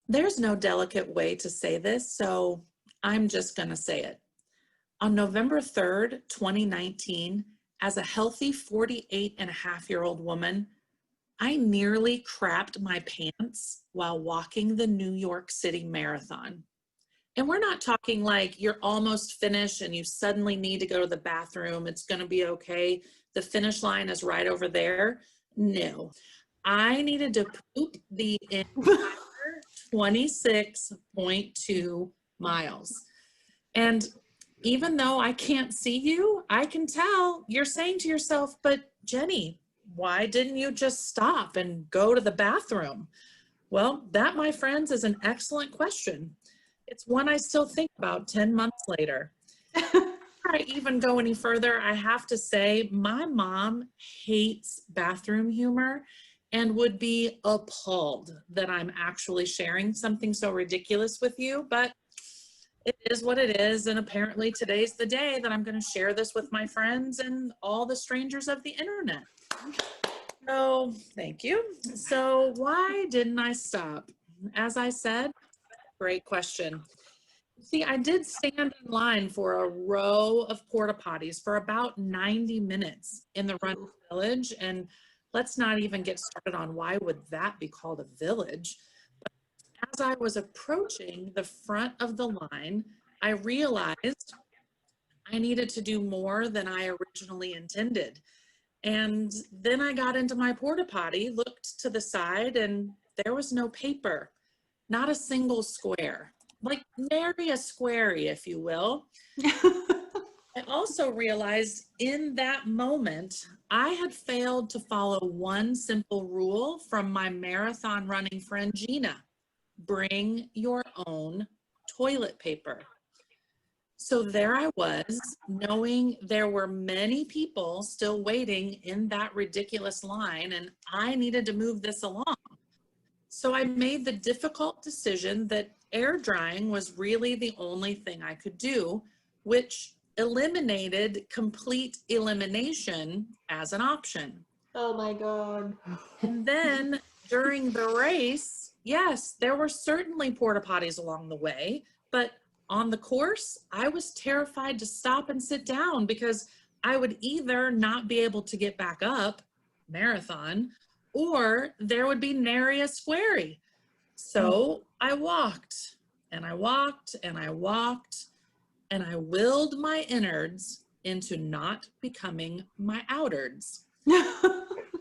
There's no delicate way to say this, so I'm just going to say it. On November 3rd, 2019, as a healthy 48-and-a-half-year-old woman, I nearly crapped my pants while walking the New York City Marathon. And we're not talking like you're almost finished and you suddenly need to go to the bathroom. It's going to be okay. The finish line is right over there. No, I needed to poop the entire 26.2 miles. And even though I can't see you, I can tell you're saying to yourself, but Jenny, why didn't you just stop and go to the bathroom? Well, that, my friends, is an excellent question. It's one I still think about 10 months later. Before I even go any further, I have to say my mom hates bathroom humor and would be appalled that I'm actually sharing something so ridiculous with you, but it is what it is. And apparently today's the day that I'm going to share this with my friends and all the strangers of the internet. So thank you. So why didn't I stop? As I said, great question. See, I did stand in line for a row of porta potties for about 90 minutes in the Run Village. And let's not even get started on why would that be called a village. But as I was approaching the front of the line, I realized I needed to do more than I originally intended. And then I got into my porta potty, looked to the side, and there was no paper, not a single square, like nary a squarey, if you will. I also realized in that moment, I had failed to follow one simple rule from my marathon running friend, Gina. Bring your own toilet paper. So there I was, knowing there were many people still waiting in that ridiculous line, and I needed to move this along. So I made the difficult decision that air drying was really the only thing I could do, which eliminated complete elimination as an option. Oh my God. And then during the race, yes, there were certainly porta potties along the way, but on the course, I was terrified to stop and sit down because I would either not be able to get back up, marathon, or there would be nary a squarey. So I walked and I walked and I walked and I willed my innards into not becoming my outards.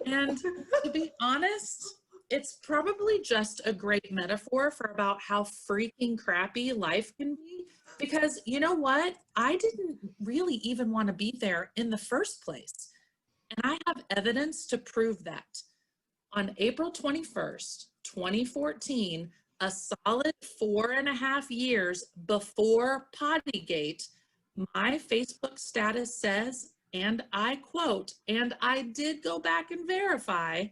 And to be honest, it's probably just a great metaphor for about how freaking crappy life can be. Because you know what? I didn't really even want to be there in the first place. And I have evidence to prove that. On April 21st, 2014, a solid 4.5 years before Pottygate, my Facebook status says, and I quote, and I did go back and verify,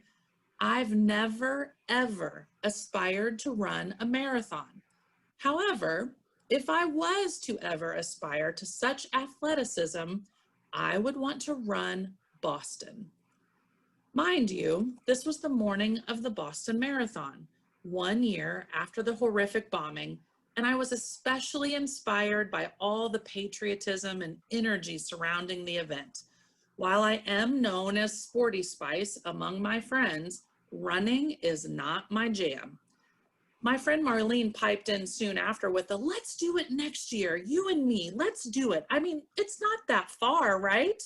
I've never, ever aspired to run a marathon. However, if I was to ever aspire to such athleticism, I would want to run Boston. Mind you, this was the morning of the Boston Marathon, 1 year after the horrific bombing, and I was especially inspired by all the patriotism and energy surrounding the event. While I am known as Sporty Spice among my friends, running is not my jam. My friend Marlene piped in soon after with the, let's do it next year, you and me, let's do it. I mean, it's not that far, right?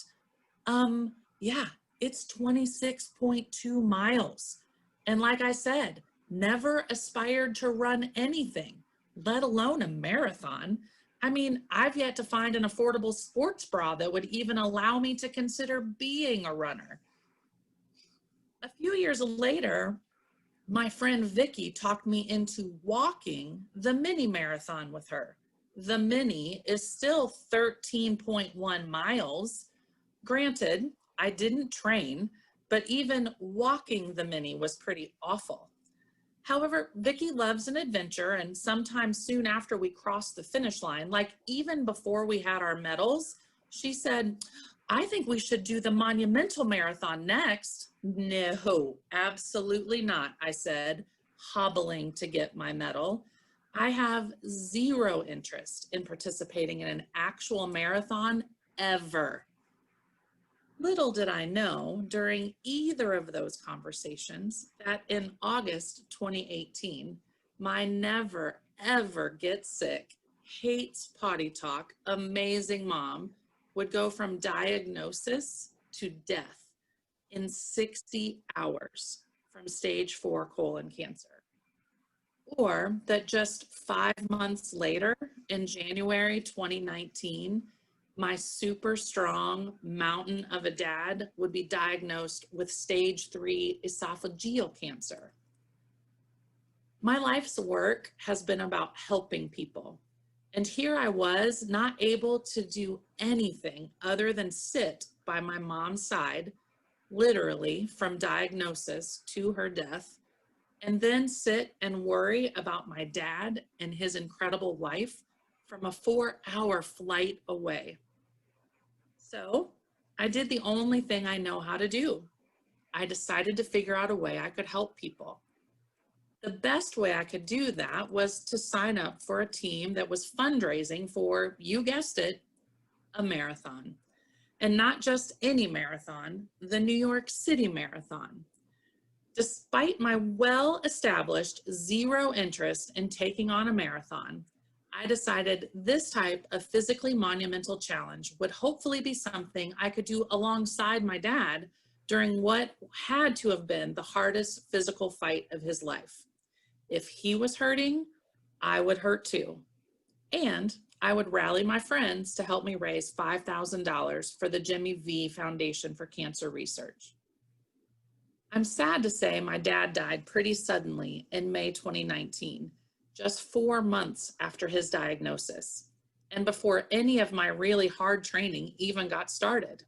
Yeah, it's 26.2 miles. And like I said, never aspired to run anything, let alone a marathon. I mean, I've yet to find an affordable sports bra that would even allow me to consider being a runner. A few years later, my friend Vicky talked me into walking the mini marathon with her. The mini is still 13.1 miles. Granted, I didn't train, but even walking the mini was pretty awful. However, Vicky loves an adventure, and sometime soon after we crossed the finish line, like even before we had our medals, she said, I think we should do the monumental marathon next. No, absolutely not, I said. hobbling to get my medal. I have zero interest in participating in an actual marathon ever. Little did I know during either of those conversations that in August 2018, my never ever get sick, hates potty talk, amazing mom would go from diagnosis to death in 60 hours from stage 4 colon cancer. Or that just 5 months later, in January 2019, my super strong mountain of a dad would be diagnosed with stage 3 esophageal cancer. My life's work has been about helping people. And here I was, not able to do anything other than sit by my mom's side, literally from diagnosis to her death, and then sit and worry about my dad and his incredible wife from a 4-hour flight away. So I did the only thing I know how to do. I decided to figure out a way I could help people. The best way I could do that was to sign up for a team that was fundraising for, you guessed it, a marathon. And not just any marathon, the New York City Marathon. Despite my well-established zero interest in taking on a marathon, I decided this type of physically monumental challenge would hopefully be something I could do alongside my dad during what had to have been the hardest physical fight of his life. If he was hurting, I would hurt too. And I would rally my friends to help me raise $5,000 for the Jimmy V Foundation for Cancer Research. I'm sad to say my dad died pretty suddenly in May 2019, just 4 months after his diagnosis, and before any of my really hard training even got started.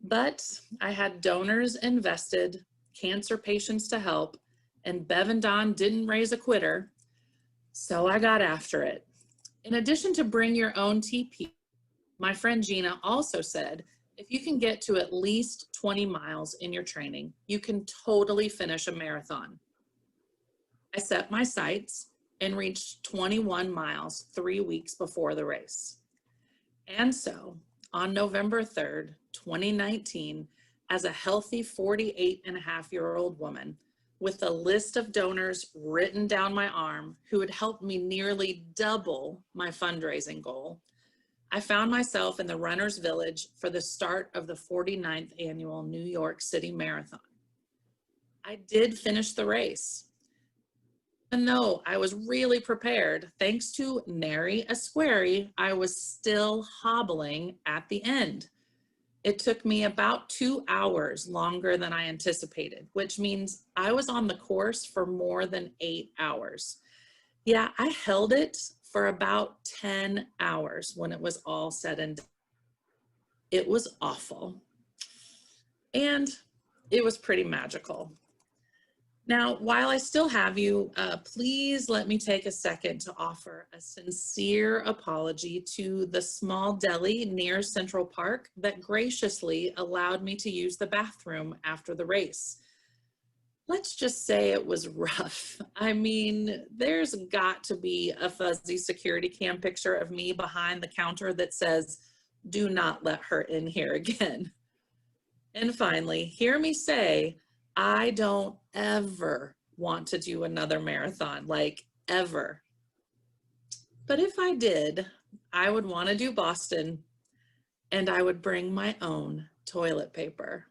But I had donors invested, cancer patients to help, and Bev and Don didn't raise a quitter, so I got after it. In addition to bring your own TP, my friend Gina also said, if you can get to at least 20 miles in your training, you can totally finish a marathon. I set my sights and reached 21 miles 3 weeks before the race. And so on November 3rd, 2019, as a healthy 48-and-a-half-year-old woman, with a list of donors written down my arm who had helped me nearly double my fundraising goal, I found myself in the Runner's Village for the start of the 49th annual New York City Marathon. I did finish the race. Even though I was really prepared, thanks to Nary, a Squary, I was still hobbling at the end. It took me about 2 hours longer than I anticipated, which means I was on the course for more than 8 hours. Yeah, I held it for about 10 hours when it was all said and done. It was awful. And it was pretty magical. Now, while I still have you, please let me take a second to offer a sincere apology to the small deli near Central Park that graciously allowed me to use the bathroom after the race. Let's just say it was rough. I mean, there's got to be a fuzzy security cam picture of me behind the counter that says, "Do not let her in here again." And finally, hear me say, I don't ever want to do another marathon, like ever. But if I did, I would want to do Boston, and I would bring my own toilet paper.